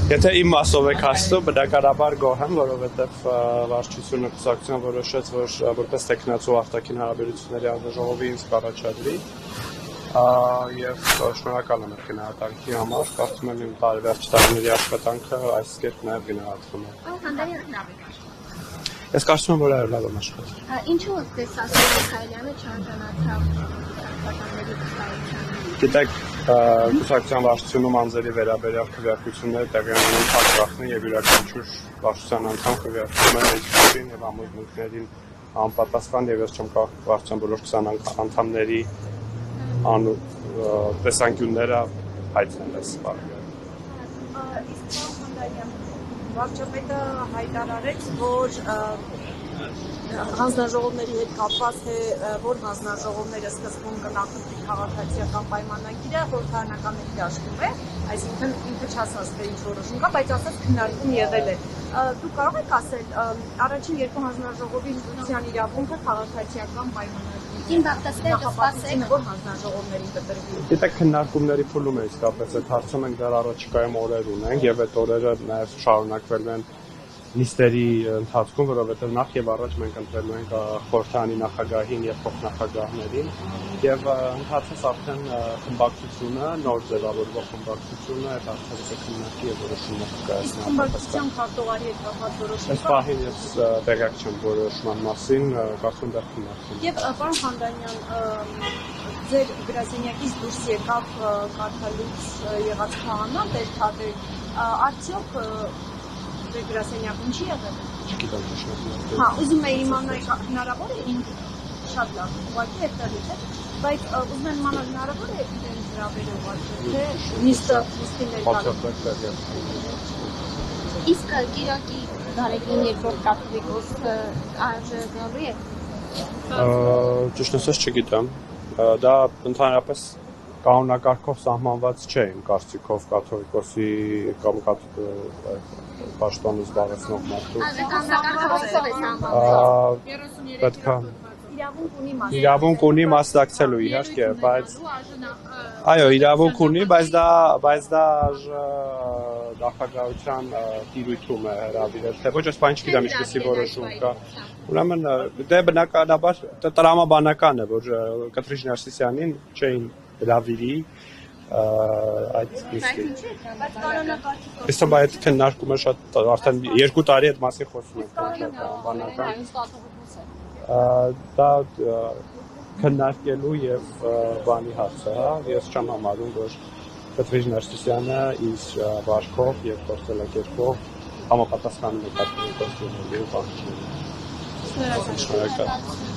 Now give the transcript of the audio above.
Եթե իմ մասով եք հասնում, բնականաբար գոհ եմ, որովհետև վարչությունը կուսակցության որոշեց, որ որպես տեխնացու արտաքին հարաբերությունների հանձնաժողովի ինձ կառաջադրի եւ շնորհակալ եմ այդ գնահատանքի համար, կարծում եմ իմ տարեվերջ տարիների աշխատանքը այս կերպ նաեւ գնահատվում է։ Ես կարծում եմ, որ այո, լավ եմ աշխատել։ Ինչու դες ասել եք Հայլյանը չարժանացավ աշխատանքների վստահության։ Գիտեք, կուսակցության վարչությունում անձերի վերաբերյալ քվեարկությունները տեղի են ունենում փակախնի եւ յուրաքանչյուր վարչության անդամ քվեարկում է մեջքին եւ ամուսնուներին անպատասխան եւ ես չեմ կարող վարչության բոլոր 20 անդամների տեսանկյունները հայտնել այս բանը։ Վարչապետը հայտարարեց, որ հանձնաժողովների հետ կապված է, որ հանձնաժողովները սկզբում կնախընտրի քաղաքացիական պայմանագիրը խորհրդարանական դաշտում է, այսինքն ինքը չասած թե ինչ որոշում կա, բայց ասած քննարկում եղել է։ Դուք կարող եք ասել, առաջին երկու հանձնաժողովի հյուրության իրավունքը քաղաքացիական պայմանագիրն է, նախապատվությունը որ հանձնաժողովներին կտրվի։ Գիտեք, քննարկումների փուլում է իսկապես այդ հարցը մենք դեռ առաջիկայում օրեր ունենք եւ այդ օրերը նաեւ շարունակվելու են նիստերի ընթացքում, որովհետև նախ եւ առաջ մենք ընտրելու ենք խորհրդարանի նախագահին եւ փոխնախագահներին եւ ընթացած արդեն խմբակցությունը, նոր ձևավորվող խմբակցությունը այդ հարցերը կքննարկի եւ որոշումներ կկայացնի։ Խմբակցության քարտուղարի հետ կապված որոշումը։ Այս պահին ես տեղյակ չեմ որոշման մասին, կարծում դեռ քննարկվում։ Եվ պարոն Խանդանյան, ձեր գրասենյակից դուրս եկավ կարդալուց եղած քահանան Տեր-Թադեր, արդյոք գրասենյակում չի եղել։ Չգիտեմ ճշմարտին։ Հա, ուզում եի իմանալ հնարավոր է ինձ շատ լավ, ուղղակի այդտեղից է, բայց ուզում եմ իմանալ հնարավոր է իրեն հրավերով թե նիստի ներկայացնել։ Իսկ Կիրակի Դարեգին երկրորդ կաթողիկոսը արժանանալու է։ Ճիշտ ասած չգիտեմ։ Դա ընդհանրապես կանոնակարգով սահմանված չէ իմ կարծիքով կաթողիկոսի կամ պաշտոնը զբաղեցնող մարդու։ Պետք է իրավունք ունի մասնակցելու իհարկե, բայց այո, իրավունք ունի, բայց դա նախագահության տիրույթում է հրավիրել, թե ոչ, այս բանը չգիտեմ ինչպեսի որոշում կա։ Ուրեմն դե բնականաբար տրամաբանական է, որ Կտրիչ Ներսիսյանին չէին հրավիրի այդ նիստի։ Իսկ այդ քննարկումը շատ արդեն 2 տարի այդ մասին խոսում ենք, շատ բանական։ Դա քննարկելու եւ բանի հարց է, հա, ես չեմ համարում, որ Կտրիչ Ներսիսյանը իր վարքով եւ գործելակերպով համապատասխանում է կաթողիկոսների բանջարին։ Շնորհակալ։